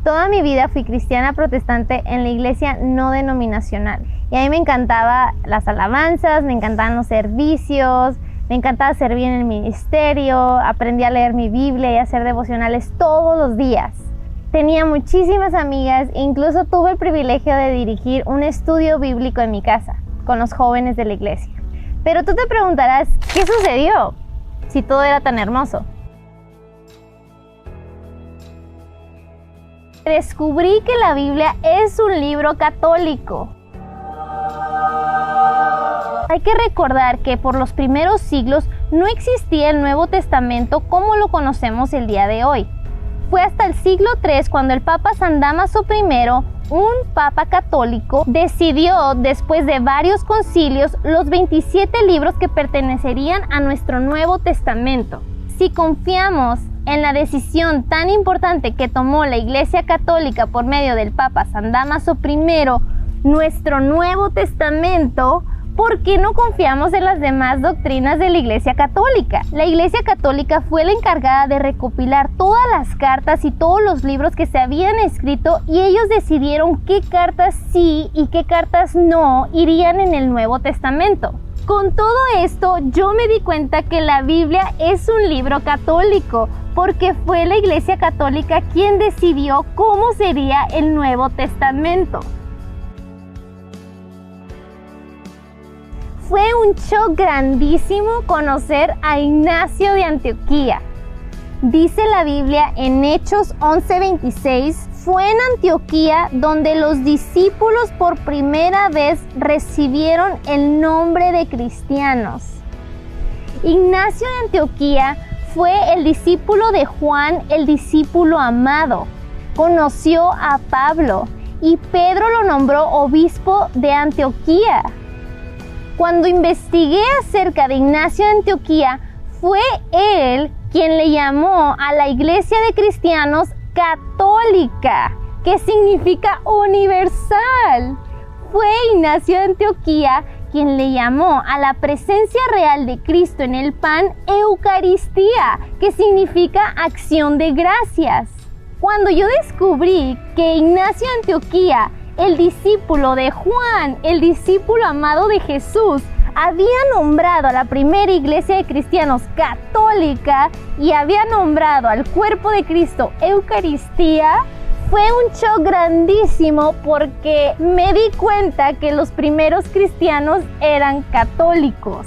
Toda mi vida fui cristiana protestante en la iglesia no denominacional. Y a mí me encantaban las alabanzas, me encantaban los servicios, me encantaba servir en el ministerio, aprendí a leer mi Biblia y a hacer devocionales todos los días. Tenía muchísimas amigas e incluso tuve el privilegio de dirigir un estudio bíblico en mi casa con los jóvenes de la iglesia. Pero tú te preguntarás, ¿qué sucedió si todo era tan hermoso? Descubrí que la Biblia es un libro católico. Hay que recordar que por los primeros siglos no existía el Nuevo Testamento como lo conocemos el día de hoy. Fue hasta el siglo III cuando el Papa San Dámaso I, un papa católico, decidió, después de varios concilios, los 27 libros que pertenecerían a nuestro Nuevo Testamento. Si confiamos en la decisión tan importante que tomó la Iglesia Católica por medio del Papa San Dámaso I, nuestro Nuevo Testamento, ¿por qué no confiamos en las demás doctrinas de la Iglesia Católica? La Iglesia Católica fue la encargada de recopilar todas las cartas y todos los libros que se habían escrito y ellos decidieron qué cartas sí y qué cartas no irían en el Nuevo Testamento. Con todo esto, yo me di cuenta que la Biblia es un libro católico, porque fue la Iglesia Católica quien decidió cómo sería el Nuevo Testamento. Fue un shock grandísimo conocer a Ignacio de Antioquía. Dice la Biblia en Hechos 11:26, fue en Antioquía donde los discípulos por primera vez recibieron el nombre de cristianos. Ignacio de Antioquía fue el discípulo de Juan, el discípulo amado. Conoció a Pablo y Pedro lo nombró obispo de Antioquía. Cuando investigué acerca de Ignacio de Antioquía, fue él quien le llamó a la iglesia de cristianos católica, que significa universal. Fue Ignacio de Antioquía quien le llamó a la presencia real de Cristo en el pan Eucaristía, que significa acción de gracias. Cuando yo descubrí que Ignacio de Antioquía, el discípulo de Juan, el discípulo amado de Jesús, había nombrado a la primera iglesia de cristianos católica y había nombrado al cuerpo de Cristo Eucaristía, fue un shock grandísimo porque me di cuenta que los primeros cristianos eran católicos.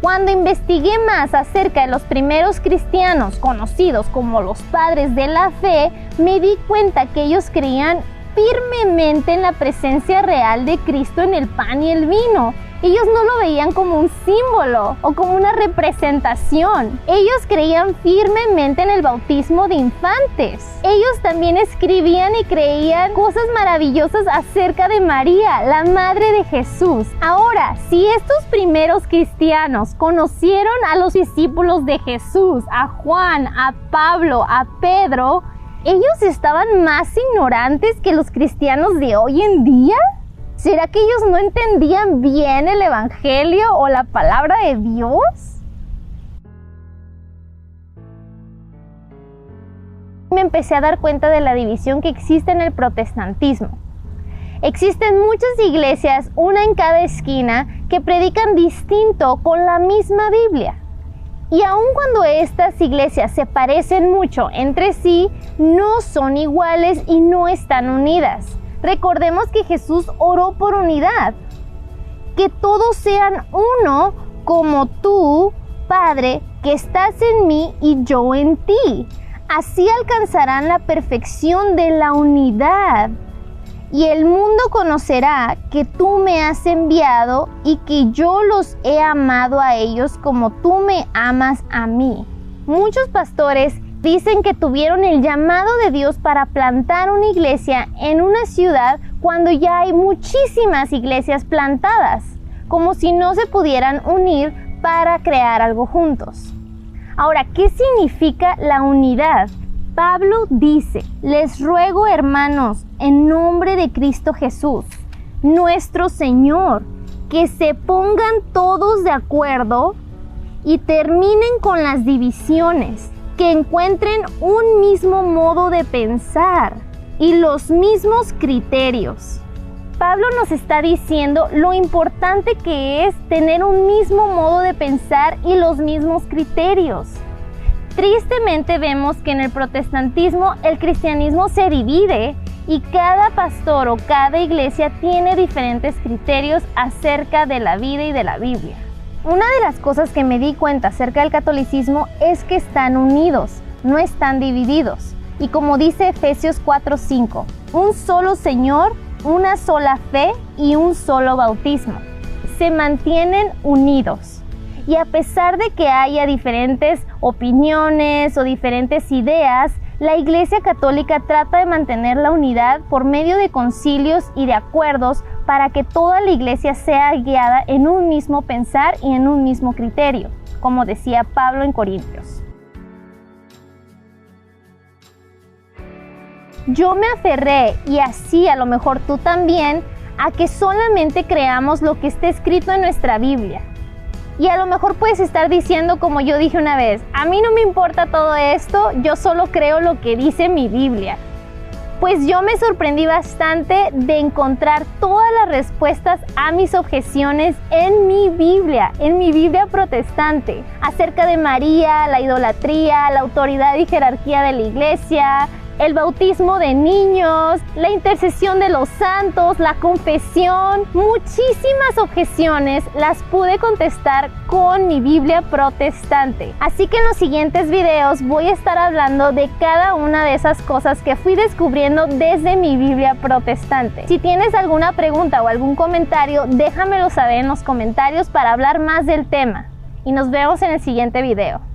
Cuando investigué más acerca de los primeros cristianos conocidos como los padres de la fe, me di cuenta que ellos creían firmemente en la presencia real de Cristo en el pan y el vino. Ellos no lo veían como un símbolo o como una representación. Ellos creían firmemente en el bautismo de infantes. Ellos también escribían y creían cosas maravillosas acerca de María, la madre de Jesús. Ahora, si estos primeros cristianos conocieron a los discípulos de Jesús, a Juan, a Pablo, a Pedro, ¿ellos estaban más ignorantes que los cristianos de hoy en día? ¿Será que ellos no entendían bien el Evangelio o la palabra de Dios? Me empecé a dar cuenta de la división que existe en el protestantismo. Existen muchas iglesias, una en cada esquina, que predican distinto con la misma Biblia. Y aun cuando estas iglesias se parecen mucho entre sí, no son iguales y no están unidas. Recordemos que Jesús oró por unidad, que todos sean uno como tú, Padre, que estás en mí y yo en ti. Así alcanzarán la perfección de la unidad. Y el mundo conocerá que tú me has enviado y que yo los he amado a ellos como tú me amas a mí. Muchos pastores dicen que tuvieron el llamado de Dios para plantar una iglesia en una ciudad cuando ya hay muchísimas iglesias plantadas, como si no se pudieran unir para crear algo juntos. Ahora, ¿qué significa la unidad? Pablo dice: les ruego, hermanos, en nombre de Cristo Jesús, nuestro Señor, que se pongan todos de acuerdo y terminen con las divisiones, que encuentren un mismo modo de pensar y los mismos criterios. Pablo nos está diciendo lo importante que es tener un mismo modo de pensar y los mismos criterios. Tristemente vemos que en el protestantismo el cristianismo se divide y cada pastor o cada iglesia tiene diferentes criterios acerca de la vida y de la Biblia. Una de las cosas que me di cuenta acerca del catolicismo es que están unidos, no están divididos. Y como dice Efesios 4:5, un solo Señor, una sola fe y un solo bautismo. Se mantienen unidos. Y a pesar de que haya diferentes opiniones o diferentes ideas, la Iglesia Católica trata de mantener la unidad por medio de concilios y de acuerdos para que toda la Iglesia sea guiada en un mismo pensar y en un mismo criterio, como decía Pablo en Corintios. Yo me aferré, y así a lo mejor tú también, a que solamente creamos lo que está escrito en nuestra Biblia. Y a lo mejor puedes estar diciendo, como yo dije una vez, a mí no me importa todo esto, yo solo creo lo que dice mi Biblia. Pues yo me sorprendí bastante de encontrar todas las respuestas a mis objeciones en mi Biblia protestante, acerca de María, la idolatría, la autoridad y jerarquía de la Iglesia, el bautismo de niños, la intercesión de los santos, la confesión. Muchísimas objeciones las pude contestar con mi Biblia protestante. Así que en los siguientes videos voy a estar hablando de cada una de esas cosas que fui descubriendo desde mi Biblia protestante. Si tienes alguna pregunta o algún comentario, déjamelo saber en los comentarios para hablar más del tema. Y nos vemos en el siguiente video.